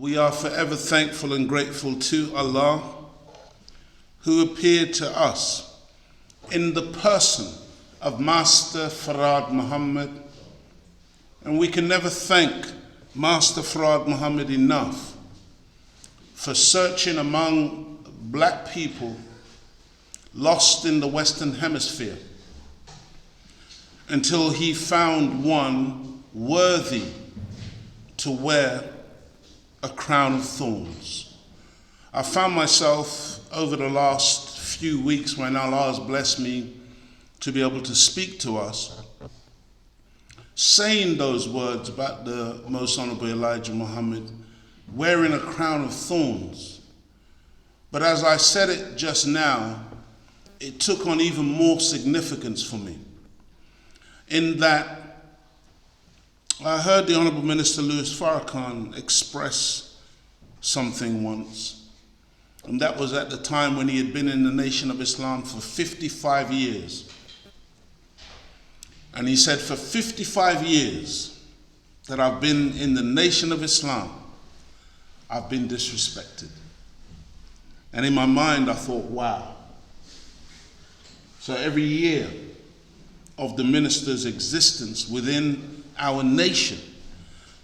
We are forever thankful and grateful to Allah, who appeared to us in the person of Master Farad Muhammad, and we can never thank Master Farad Muhammad enough for searching among black people lost in the Western Hemisphere until he found one worthy to wear a crown of thorns. I found myself over the last few weeks, when Allah has blessed me to be able to speak to us, saying those words about the Most Honorable Elijah Muhammad wearing a crown of thorns. But as I said it just now, it took on even more significance for me, in that I heard the Honorable Minister Louis Farrakhan express something once, and that was at the time when he had been in the Nation of Islam for 55 years. And he said, for 55 years that I've been in the Nation of Islam, I've been disrespected. And in my mind I thought, wow. So every year of the minister's existence within our nation,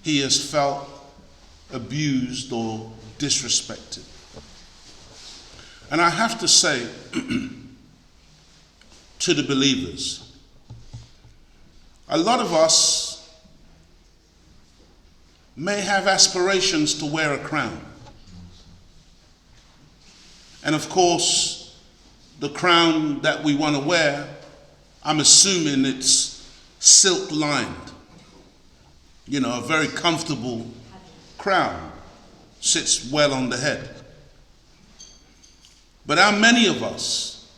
he has felt abused or disrespected. And I have to say to the believers, a lot of us may have aspirations to wear a crown. And of course, the crown that we want to wear, I'm assuming it's silk lined. You know, a very comfortable crown, sits well on the head. But how many of us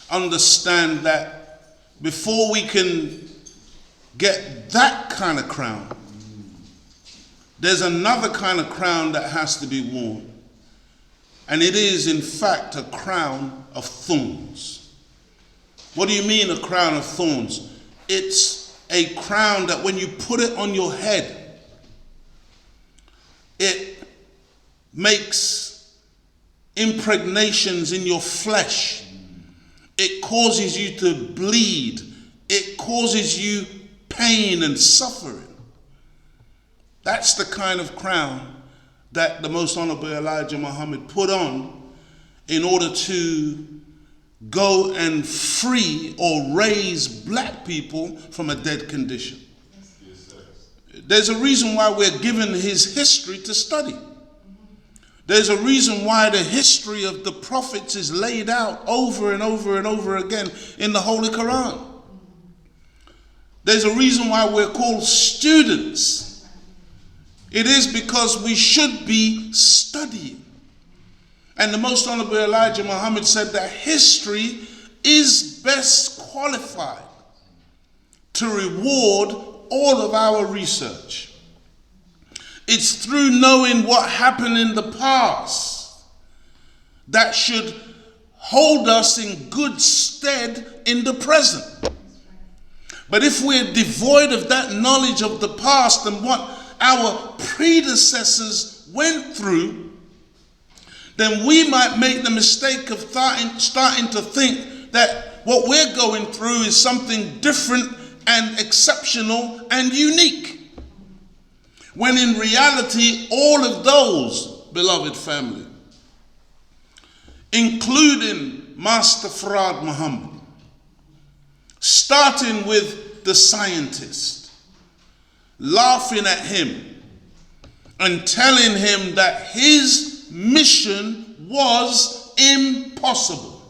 understand that before we can get that kind of crown, there's another kind of crown that has to be worn? And it is, in fact, a crown of thorns. What do you mean, a crown of thorns? It's a crown that when you put it on your head, it makes impregnations in your flesh. It causes you to bleed. It causes you pain and suffering. That's the kind of crown that the Most Honorable Elijah Muhammad put on in order to go and free or raise black people from a dead condition. There's a reason why we're given his history to study. There's a reason why the history of the prophets is laid out over and over and over again in the Holy Quran. There's a reason why we're called students. It is because we should be studying. And the Most Honorable Elijah Muhammad said that history is best qualified to reward all of our research. It's through knowing what happened in the past that should hold us in good stead in the present. But if we're devoid of that knowledge of the past and what our predecessors went through, then we might make the mistake of starting to think that what we're going through is something different and exceptional and unique. When in reality, all of those, beloved family, including Master Farad Muhammad, starting with the scientist, laughing at him and telling him that his mission was impossible.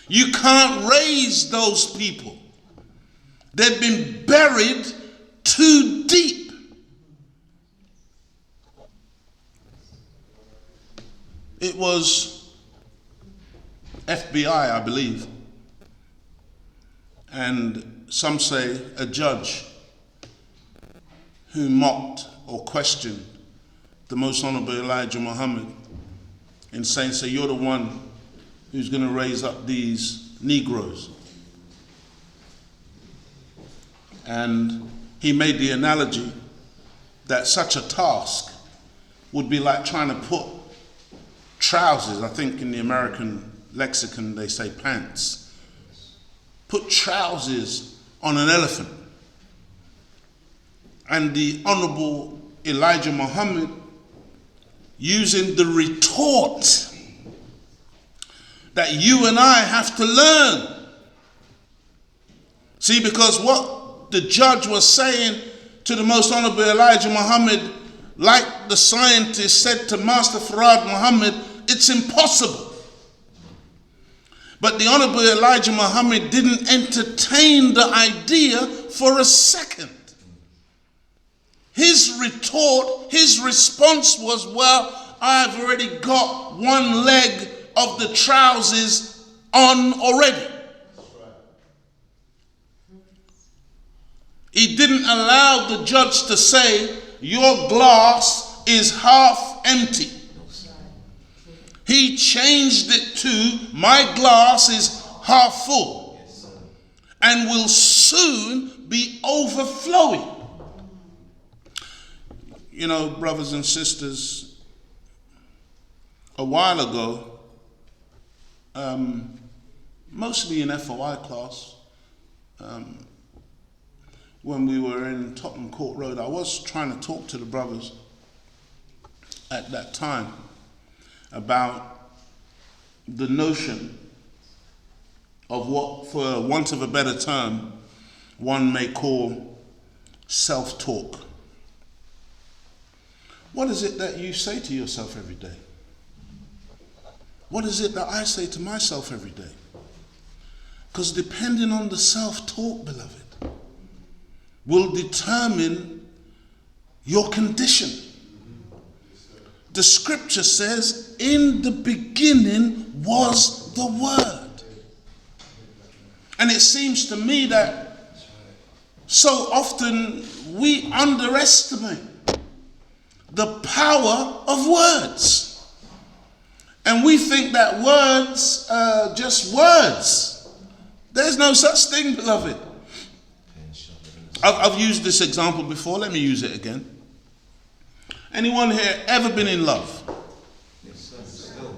You can't raise those people. They've been buried too deep. It was FBI, I believe, and some say a judge, who mocked or questioned the Most Honorable Elijah Muhammad in saying, so you're the one who's going to raise up these Negroes. And he made the analogy that such a task would be like trying to put trousers, I think in the American lexicon they say pants, put trousers on an elephant. And the Honorable Elijah Muhammad, using the retort that you and I have to learn. See, because what the judge was saying to the Most Honorable Elijah Muhammad, like the scientist said to Master Farad Muhammad, it's impossible. But the Honorable Elijah Muhammad didn't entertain the idea for a second. His retort, his response was, well, I've already got one leg of the trousers on already. He didn't allow the judge to say, your glass is half empty. He changed it to, my glass is half full and will soon be overflowing. You know, brothers and sisters, a while ago, mostly in FOI class, when we were in Tottenham Court Road, I was trying to talk to the brothers at that time about the notion of what, for want of a better term, one may call self-talk. What is it that you say to yourself every day? What is it that I say to myself every day? Because depending on the self-talk, beloved, will determine your condition. The scripture says, in the beginning was the Word. And it seems to me that so often we underestimate the power of words. And we think that words are just words. There's no such thing, beloved. I've used this example before. Let me use it again. Anyone here ever been in love? Yes, sir. Still.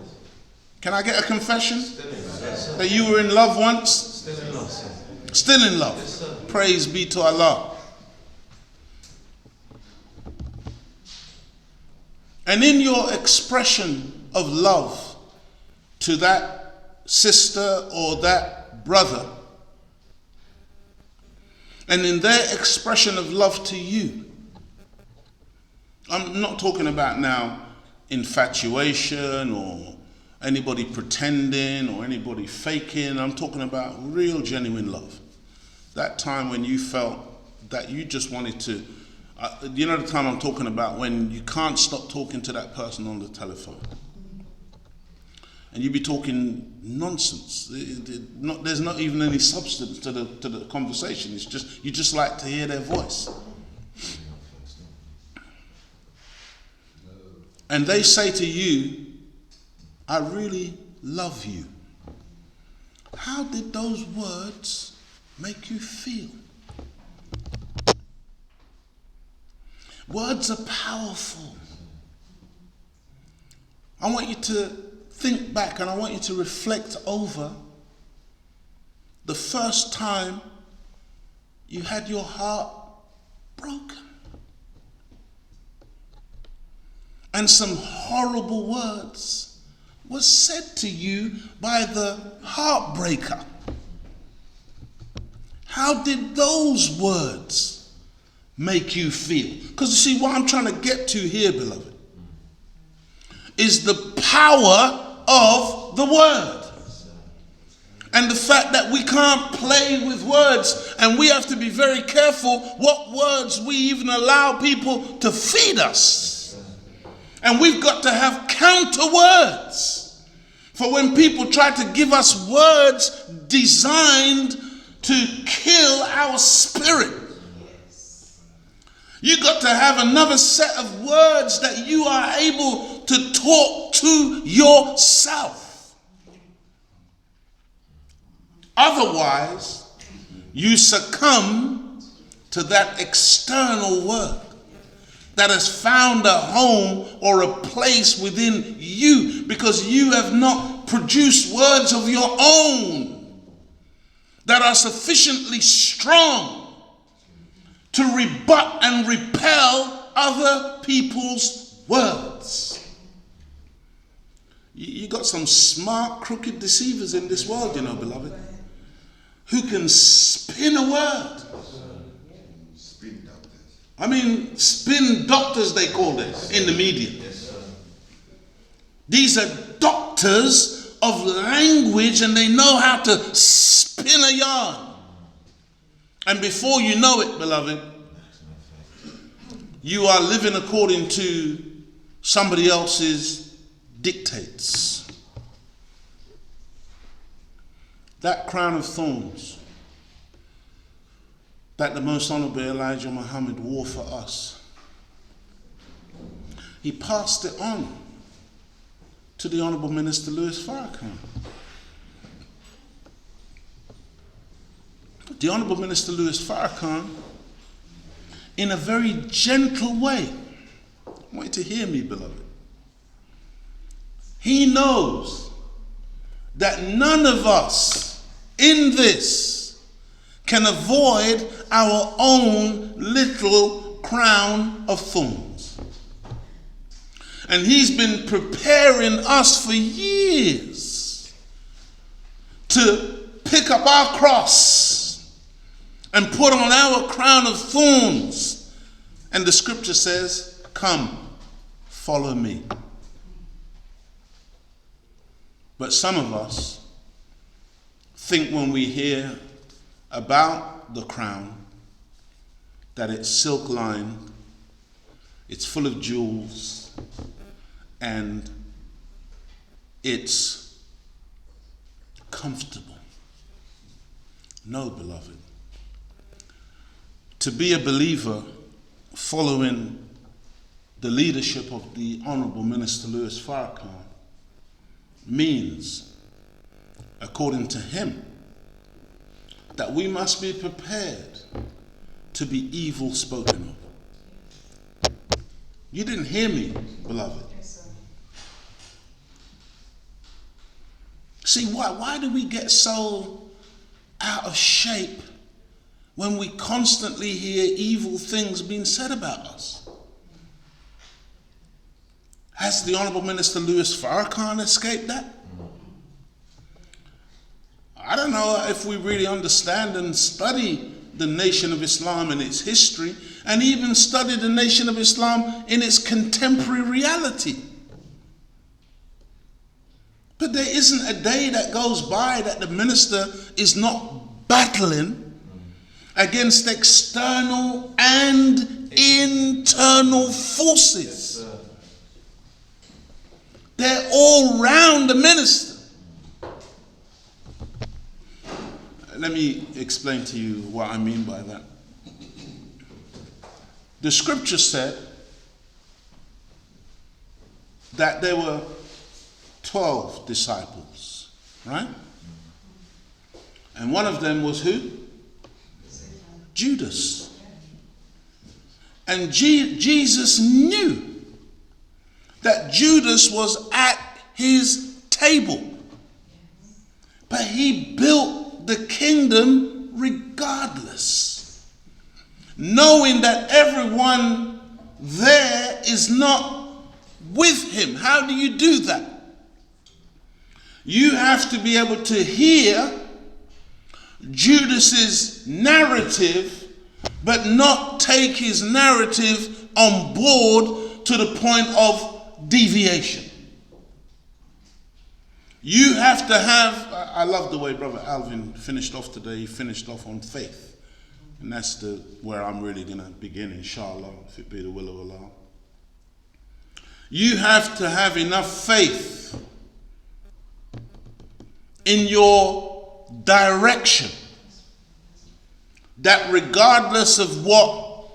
Can I get a confession? Still. That you were in love once? Still in love, sir. Still in love. Yes, sir. Praise be to Allah. And in your expression of love to that sister or that brother, and in their expression of love to you, I'm not talking about now infatuation or anybody pretending or anybody faking. I'm talking about real, genuine love. That time when you felt that you just wanted to, you know the time I'm talking about, when you can't stop talking to that person on the telephone. And you be talking nonsense. There's not even any substance to the conversation. It's just, you just like to hear their voice. And they say to you, I really love you. How did those words make you feel? Words are powerful. I want you to think back and I want you to reflect over the first time you had your heart broken. And some horrible words were said to you by the heartbreaker. How did those words make you feel? Because you see, what I'm trying to get to here, beloved, is the power of the word. And the fact that we can't play with words, and we have to be very careful what words we even allow people to feed us. And we've got to have counter words. For when people try to give us words designed to kill our spirit, you got to have another set of words that you are able to talk to yourself. Otherwise, you succumb to that external word. that has found a home or a place within you, because you have not produced words of your own that are sufficiently strong to rebut and repel other people's words. You got some smart, crooked deceivers in this world, you know, beloved, who can spin a word. I mean, spin doctors, they call this in the media. These are doctors of language, and they know how to spin a yarn. And before you know it, beloved, you are living according to somebody else's dictates. That crown of thorns that the Most Honorable Elijah Muhammad wore for us, he passed it on to the Honorable Minister Louis Farrakhan. The Honorable Minister Louis Farrakhan, in a very gentle way, I want you to hear me, beloved, he knows that none of us in this can avoid our own little crown of thorns. And he's been preparing us for years to pick up our cross and put on our crown of thorns. And the scripture says, come, follow me. But some of us think when we hear about the crown that it's silk lined, it's full of jewels, and it's comfortable. No, beloved. To be a believer following the leadership of the Honorable Minister Louis Farrakhan means, according to him, that we must be prepared to be evil spoken of. You didn't hear me, beloved. See, why do we get so out of shape when we constantly hear evil things being said about us? Has the Honorable Minister Louis Farrakhan escaped that? I don't know if we really understand and study the Nation of Islam and its history, and even study the Nation of Islam in its contemporary reality. But there isn't a day that goes by that the minister is not battling against external and internal forces. They're all round the minister. Let me explain to you what I mean by that. The scripture said that there were 12 disciples, right? And one of them was who? Judas. And Jesus knew that Judas was at his table. But he built the kingdom regardless, knowing that everyone there is not with him. How do you do that? You have to be able to hear Judas's narrative, but not take his narrative on board to the point of deviation. You have to have, I love the way Brother Alvin finished off today. He finished off on faith. And that's where I'm really going to begin, inshallah, if it be the will of Allah. You have to have enough faith in your direction that regardless of what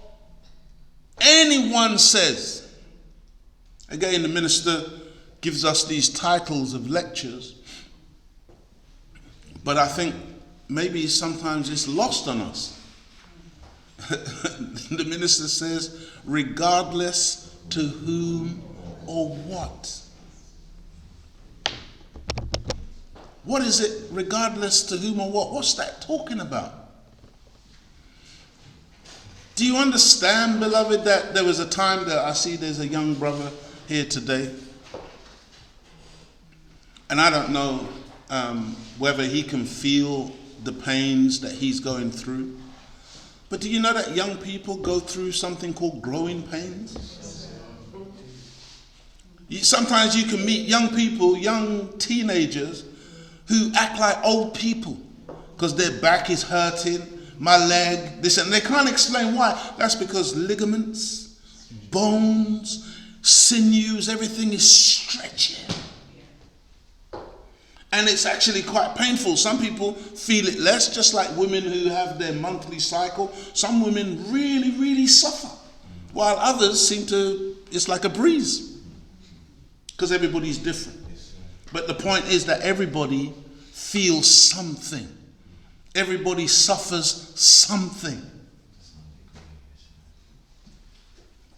anyone says, again, the minister gives us these titles of lectures, but I think maybe sometimes it's lost on us The minister says, regardless to whom or what. What is it, regardless to whom or what? What's that talking about? Do you understand, beloved, that there was a time that I see there's a young brother here today, and I don't know whether he can feel the pains that he's going through, but do you know that young people go through something called growing pains? Sometimes you can meet young people, young teenagers, who act like old people because their back is hurting, my leg, this, and they can't explain why. That's because ligaments, bones, sinews, everything is stretching. And it's actually quite painful. Some people feel it less, just like women who have their monthly cycle. Some women really, really suffer, while others seem to, it's like a breeze, because everybody's different. But the point is that everybody feels something. Everybody suffers something.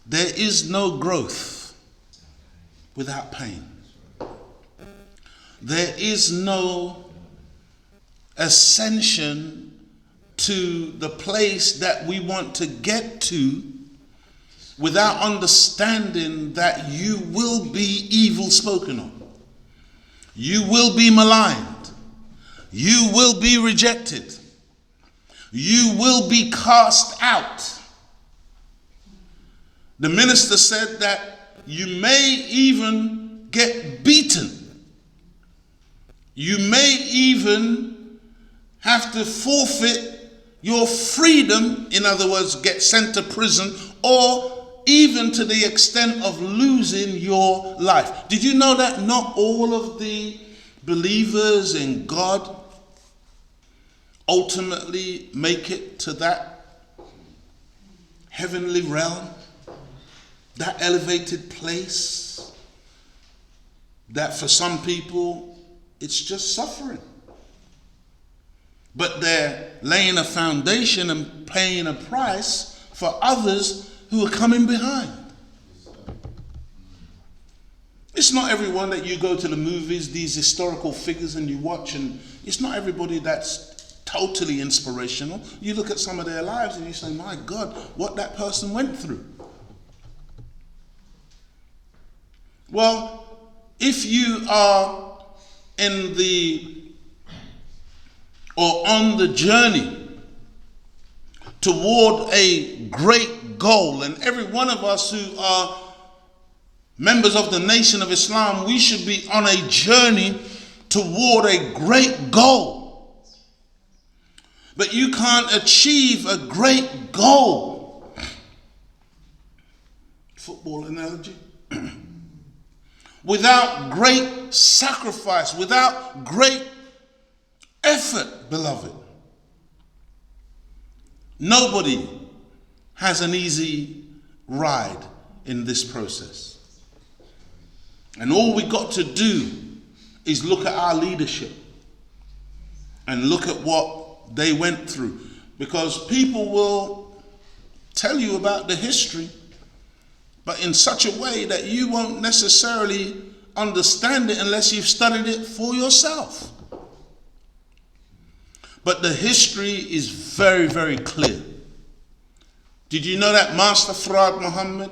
There is no growth without pain. There is no ascension to the place that we want to get to without understanding that you will be evil spoken of. You will be maligned. You will be rejected. You will be cast out. The minister said that you may even get beaten. You may even have to forfeit your freedom, in other words, get sent to prison, or even to the extent of losing your life. Did you know that not all of the believers in God ultimately make it to that heavenly realm, that elevated place, that for some people it's just suffering? But they're laying a foundation and paying a price for others who are coming behind. It's not everyone that you go to the movies, these historical figures, and you watch, and it's not everybody that's totally inspirational. You look at some of their lives and you say, my God, what that person went through. Well, if you are in the, or on the journey toward a great goal, and every one of us who are members of the Nation of Islam, we should be on a journey toward a great goal. But you can't achieve a great goal, football analogy, without great sacrifice, without great effort, beloved. Nobody has an easy ride in this process. And all we got to do is look at our leadership and look at what they went through. Because people will tell you about the history, but in such a way that you won't necessarily understand it unless you've studied it for yourself. But the history is very, very clear. Did you know that Master Fard Muhammad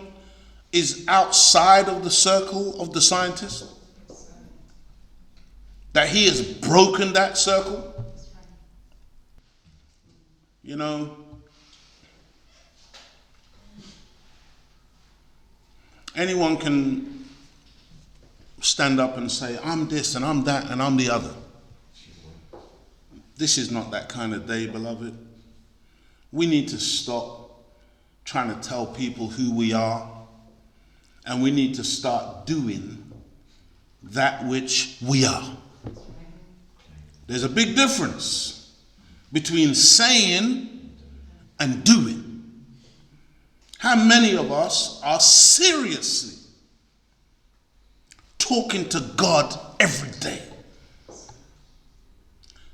is outside of the circle of the scientists? That he has broken that circle? You know, anyone can stand up and say, I'm this and I'm that and I'm the other. This is not that kind of day, beloved. We need to stop trying to tell people who we are, and we need to start doing that which we are. There's a big difference between saying and doing. How many of us are seriously talking to God every day?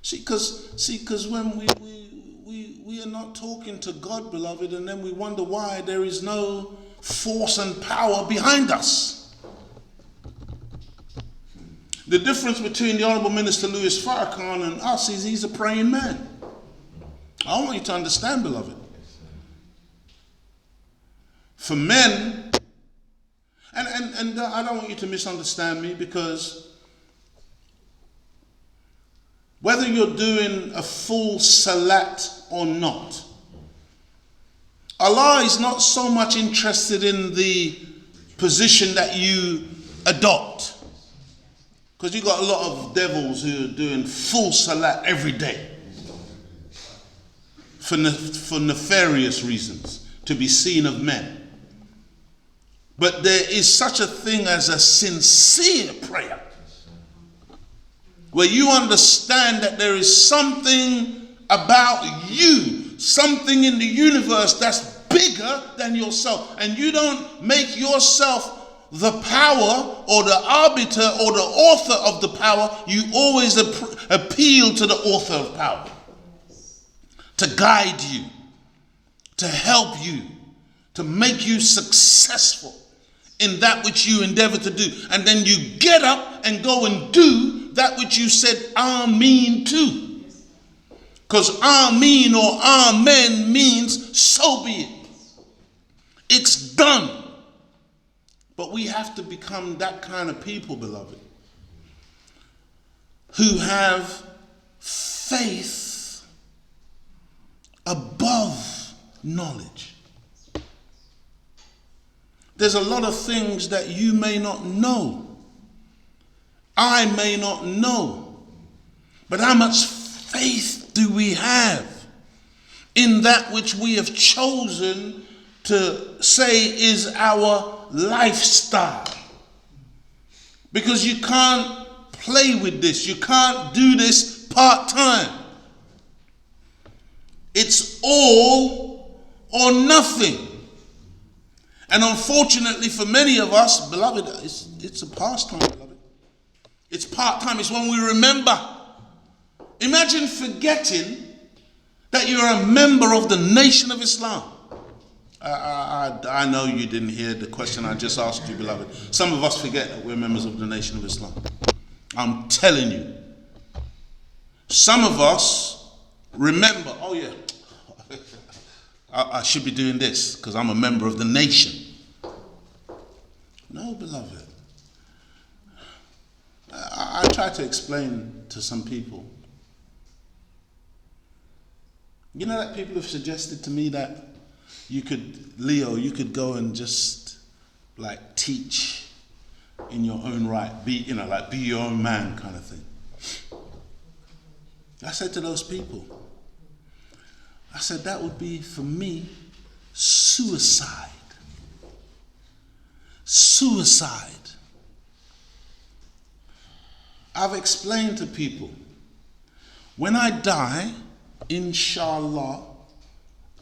See, because when we we are not talking to God, beloved, and then we wonder why there is no force and power behind us. The difference between the Honourable Minister Louis Farrakhan and us is he's a praying man. I want you to understand, beloved. For men, and I don't want you to misunderstand me, because whether you're doing a full salat or not, Allah is not so much interested in the position that you adopt. Because you've got a lot of devils who are doing full salat every day for nefarious reasons, to be seen of men. But there is such a thing as a sincere prayer, where you understand that there is something about you, something in the universe that's bigger than yourself, and you don't make yourself the power or the arbiter or the author of the power. You always appeal to the author of power to guide you, to help you, to make you successful in that which you endeavor to do. And then you get up and go and do that which you said Amen to. Because Amen or Amen means so be it. It's done. But we have to become that kind of people, beloved, who have faith above knowledge. There's a lot of things that you may not know. I may not know. But how much faith do we have in that which we have chosen to say is our lifestyle? Because you can't play with this. You can't do this part-time. It's all or nothing. And unfortunately for many of us, beloved, it's a pastime, beloved. It's part-time. It's when we remember. Imagine forgetting that you're a member of the Nation of Islam. I know you didn't hear the question I just asked you, beloved. Some of us forget that we're members of the Nation of Islam. I'm telling you. Some of us remember, oh yeah, I should be doing this because I'm a member of the nation. No, beloved. I try to explain to some people. You know that people have suggested to me that you could go and just like teach in your own right, be your own man kind of thing. I said to those people, I said that would be for me suicide. Suicide. I've explained to people, when I die, inshallah,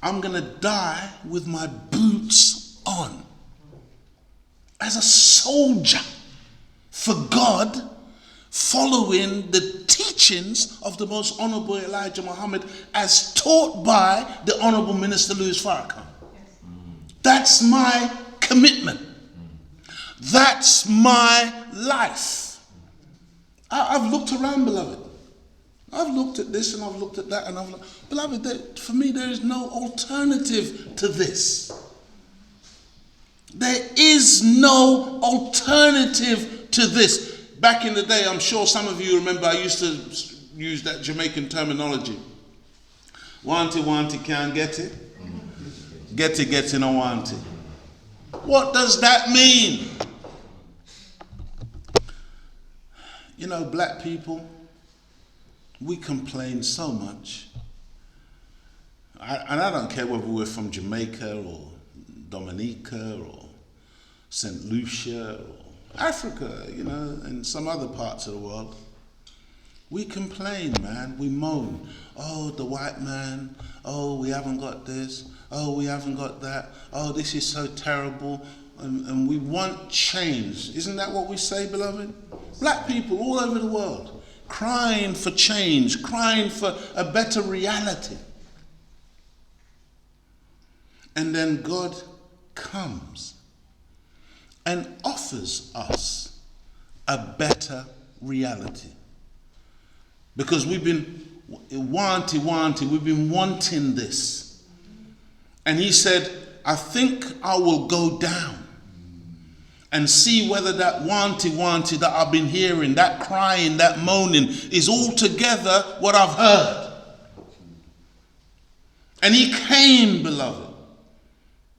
I'm going to die with my boots on. As a soldier for God, following the teachings of the most honorable Elijah Muhammad as taught by the Honorable Minister Louis Farrakhan. That's my commitment. That's my life. I've looked around, beloved. I've looked at this and I've looked at that and I've looked. Beloved, for me there is no alternative to this. There is no alternative to this. Back in the day, I'm sure some of you remember, I used to use that Jamaican terminology. Want it, can't get it. Get it, no want it. What does that mean? You know, black people, we complain so much. And I don't care whether we're from Jamaica or Dominica or St. Lucia or Africa, you know, and some other parts of the world. We complain, man. We moan. Oh, the white man. Oh, we haven't got this. Oh, we haven't got that. Oh, this is so terrible. And we want change. Isn't that what we say, beloved? Black people all over the world, crying for change, crying for a better reality. And then God comes and offers us a better reality. Because we've been we've been wanting this. And he said, I think I will go down and see whether that wanty that I've been hearing, that crying, that moaning, is altogether what I've heard. And he came, beloved.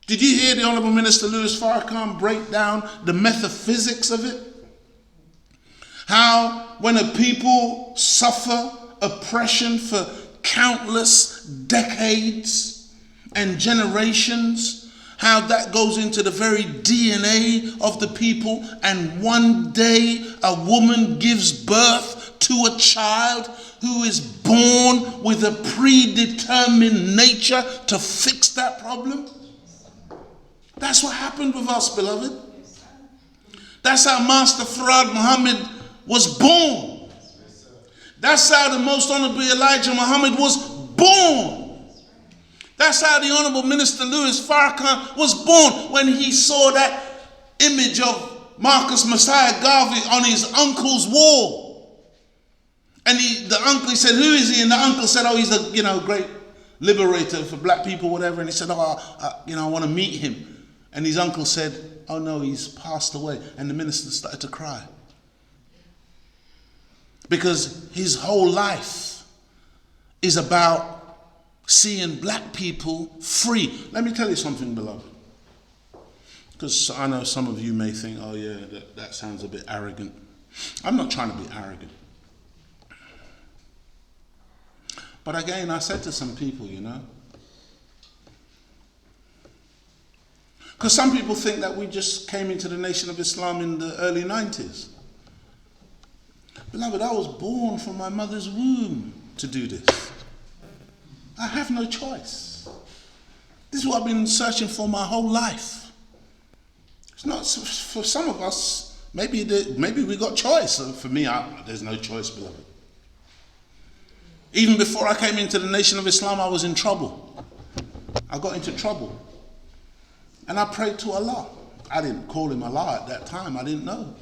Did you hear the Honorable Minister Louis Farrakhan break down the metaphysics of it? How when a people suffer oppression for countless decades and generations, how that goes into the very DNA of the people, and one day a woman gives birth to a child who is born with a predetermined nature to fix that problem. That's what happened with us, beloved. That's how Master Farad Muhammad was born. That's how the Most Honorable Elijah Muhammad was born. That's how the Honorable Minister Louis Farrakhan was born, when he saw that image of Marcus Messiah Garvey on his uncle's wall. And the uncle said, who is he? And the uncle said, oh, he's a great liberator for black people, whatever. And he said, I want to meet him. And his uncle said, oh no, he's passed away. And the minister started to cry. Because his whole life is about seeing black people free. Let me tell you something, beloved. Because I know some of you may think, oh yeah, that sounds a bit arrogant. I'm not trying to be arrogant. But again, I said to some people, because some people think that we just came into the Nation of Islam in the early 90s. Beloved, I was born from my mother's womb to do this. I have no choice. This is what I've been searching for my whole life. It's not for some of us. Maybe we got choice. For me, there's no choice, beloved. Even before I came into the Nation of Islam, I was in trouble. I got into trouble. And I prayed to Allah. I didn't call him Allah at that time. I didn't know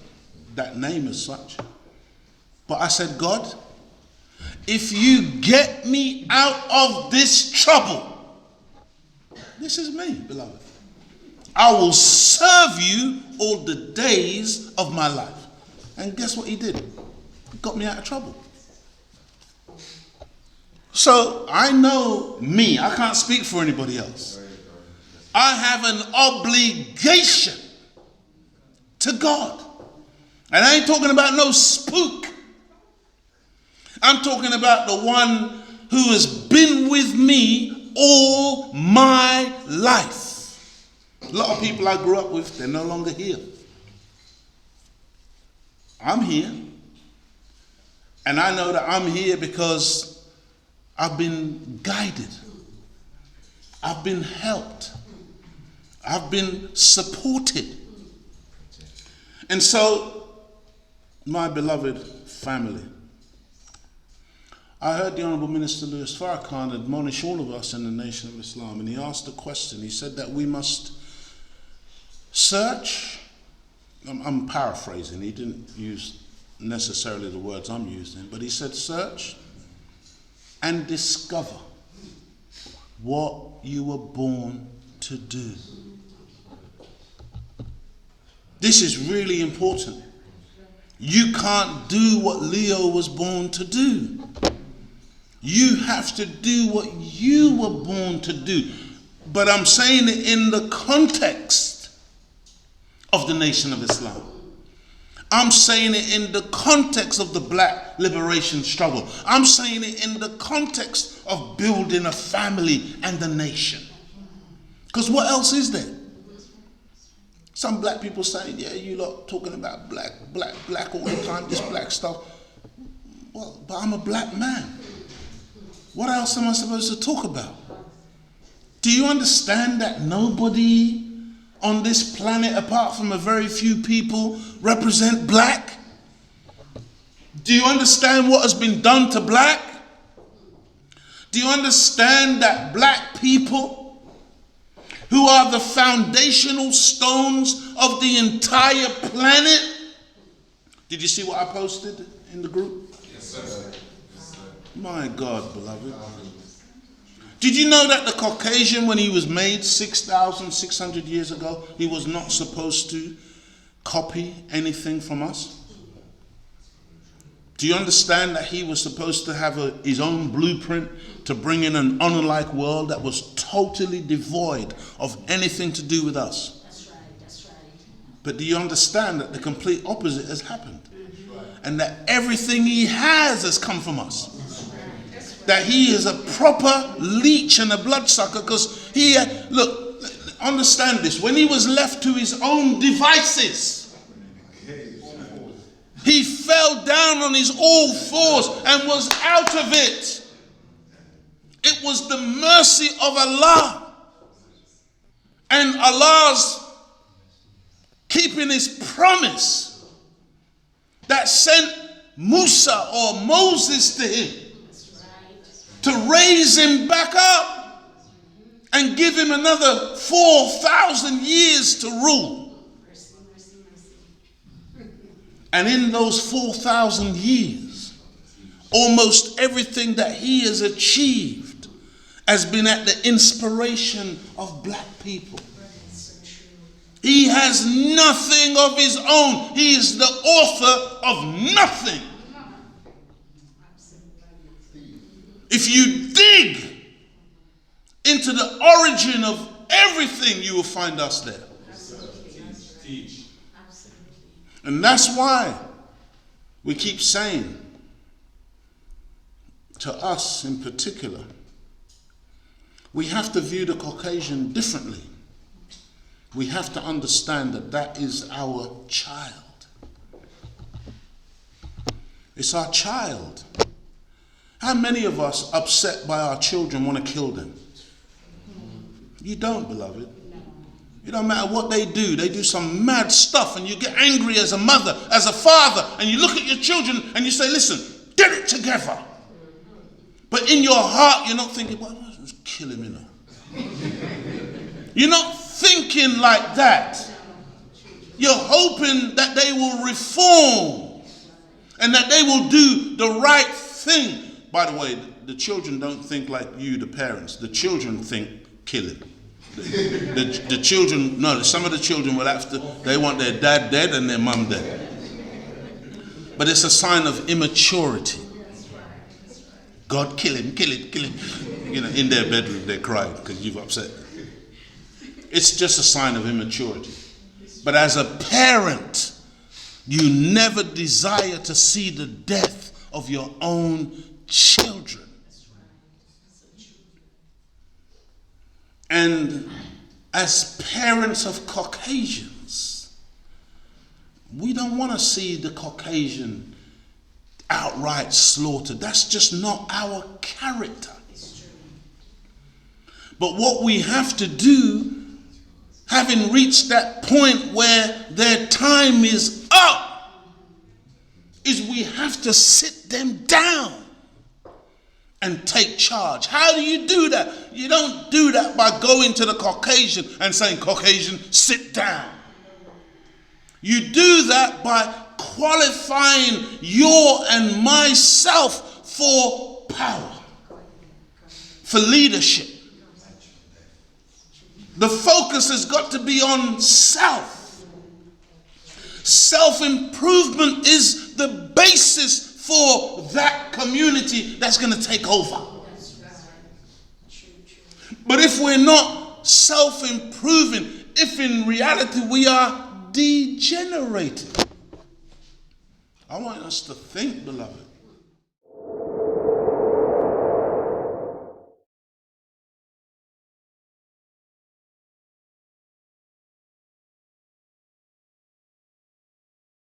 that name as such. But I said, God, if you get me out of this trouble, this is me, beloved, I will serve you all the days of my life. And guess what he did? He got me out of trouble. So I know me. I can't speak for anybody else. I have an obligation to God. And I ain't talking about no spook. I'm talking about the one who has been with me all my life. A lot of people I grew up with, they're no longer here. I'm here. And I know that I'm here because I've been guided. I've been helped. I've been supported. And so, my beloved family, I heard the Honorable Minister Louis Farrakhan admonish all of us in the Nation of Islam, and he asked a question. He said that we must search. I'm paraphrasing. He didn't use necessarily the words I'm using, but he said search and discover what you were born to do. This is really important. You can't do what Leo was born to do. You have to do what you were born to do. But I'm saying it in the context of the Nation of Islam. I'm saying it in the context of the black liberation struggle. I'm saying it in the context of building a family and a nation. Because what else is there? Some black people saying, yeah, you lot talking about black all the time, this black stuff. Well, but I'm a black man. What else am I supposed to talk about? Do you understand that nobody on this planet, apart from a very few people, represent black? Do you understand what has been done to black? Do you understand that black people who are the foundational stones of the entire planet. Did you see what I posted in the group? Yes, sir. My God, beloved. Did you know that the Caucasian, when he was made 6,600 years ago, he was not supposed to copy anything from us? Do you understand that he was supposed to have his own blueprint to bring in an unlike world that was totally devoid of anything to do with us? That's right, that's right. But do you understand that the complete opposite has happened? And that everything he has come from us? That he is a proper leech and a bloodsucker, because look, understand this, when he was left to his own devices, he fell down on his all fours and was out of it. It was the mercy of Allah and Allah's keeping his promise that sent Musa or Moses to him to raise him back up and give him another 4,000 years to rule. And in those 4,000 years, almost everything that he has achieved has been at the inspiration of black people. He has nothing of his own. He is the author of nothing. If you dig into the origin of everything, you will find us there. Teach. And that's why we keep saying, to us in particular, we have to view the Caucasian differently. We have to understand that that is our child. It's our child. How many of us, upset by our children, want to kill them? You don't, beloved. It don't matter what they do some mad stuff, and you get angry as a mother, as a father, and you look at your children and you say, listen, get it together. But in your heart, you're not thinking, well, let's kill him, you know. You're not thinking like that. You're hoping that they will reform and that they will do the right thing. By the way, the children don't think like you, the parents. The children think killing. The children, no, some of the children will have to, they want their dad dead and their mum dead. But it's a sign of immaturity. God, kill him, kill him, kill him. You know, in their bedroom, they're crying because you've upset them. It's just a sign of immaturity. But as a parent, you never desire to see the death of your own children. And as parents of Caucasians, we don't want to see the Caucasian outright slaughtered. That's just not our character. But what we have to do, having reached that point where their time is up, is we have to sit them down and take charge. How do you do that? You don't do that by going to the Caucasian and saying, Caucasian, sit down. You do that by qualifying your and myself for power, for leadership. The focus has got to be on self. Self-improvement is the basis for that community that's going to take over. But if we're not self-improving, if in reality we are degenerating, I want us to think, beloved,